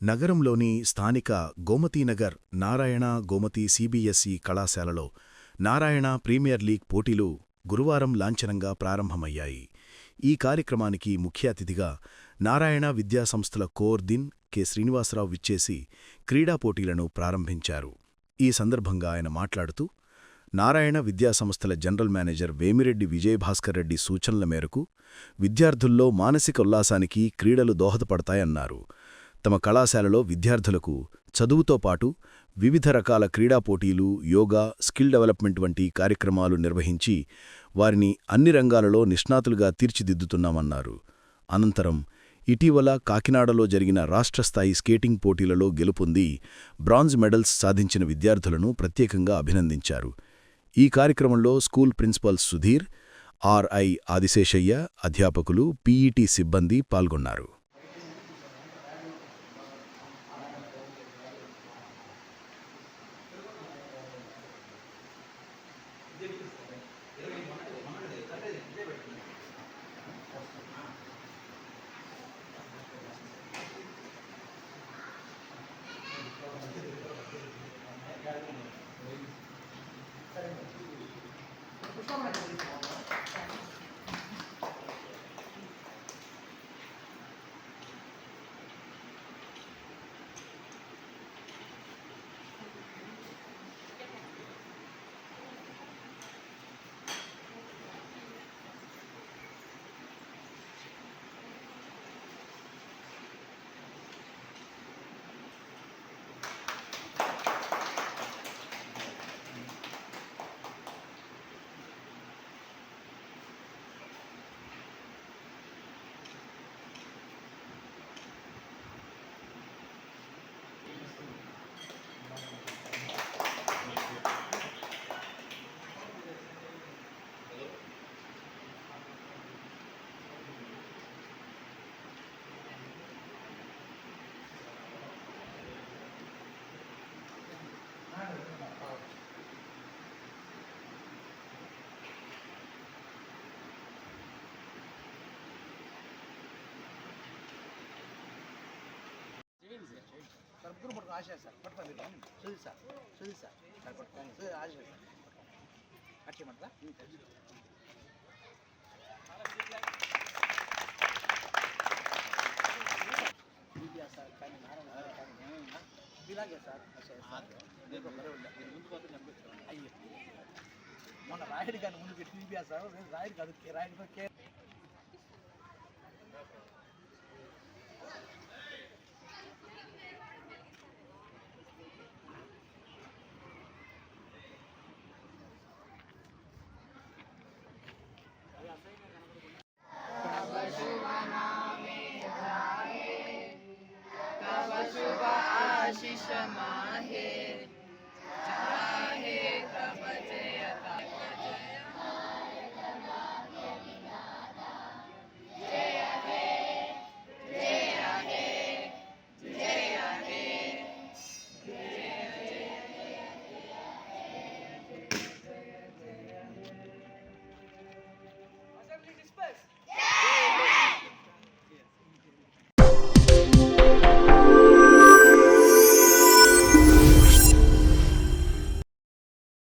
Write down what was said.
నగరంలోని స్థానిక గోమతీనగర్ నారాయణ గోమతి సిబిఎస్ఇ కళాశాలలో నారాయణ ప్రీమియర్ లీగ్ పోటీలు గురువారం లాంఛనంగా ప్రారంభమయ్యాయి. ఈ కార్యక్రమానికి ముఖ్య అతిథిగా నారాయణ విద్యాసంస్థల కోర్ దీన్ కె. శ్రీనివాసరావు విచ్చేసి క్రీడా పోటీలను ప్రారంభించారు. ఈ సందర్భంగా ఆయన మాట్లాడుతూ, నారాయణ విద్యాసంస్థల జనరల్ మేనేజర్ వేమిరెడ్డి విజయభాస్కర్ రెడ్డి సూచనల మేరకు విద్యార్థుల్లో మానసిక ఉల్లాసానికి క్రీడలు దోహదపడతాయన్నారు. తమ కళాశాలలో విద్యార్థులకు చదువుతో పాటు వివిధ రకాల క్రీడా పోటీలు, యోగా, స్కిల్ డెవలప్మెంట్ వంటి కార్యక్రమాలు నిర్వహించి వారిని అన్ని రంగాలలో నిష్ణాతులుగా తీర్చిదిద్దుతున్నామన్నారు. అనంతరం ఇటీవల కాకినాడలో జరిగిన రాష్ట్రస్థాయి స్కేటింగ్ పోటీలలో గెలుపొంది బ్రాంజ్ మెడల్స్ సాధించిన విద్యార్థులను ప్రత్యేకంగా అభినందించారు. ఈ కార్యక్రమంలో school principal Sudheer, RI Adiseshaiah, అధ్యాపకులు, పీఈటీ సిబ్బంది పాల్గొన్నారు. సర్పురు పట్టుకు ఆశ సార్ పట్టుకోండి సుధీర్ సార్ సార్ పట్టుకోండి ఆశ సార్ కట్ చేయమంటారా సార్ కానీ ఇలాగే సార్ ముందు పోతే అయ్యో మొన్న రాయుడు కానీ ముందు పెట్టి సార్ రాయుడు కాదు రాయుడు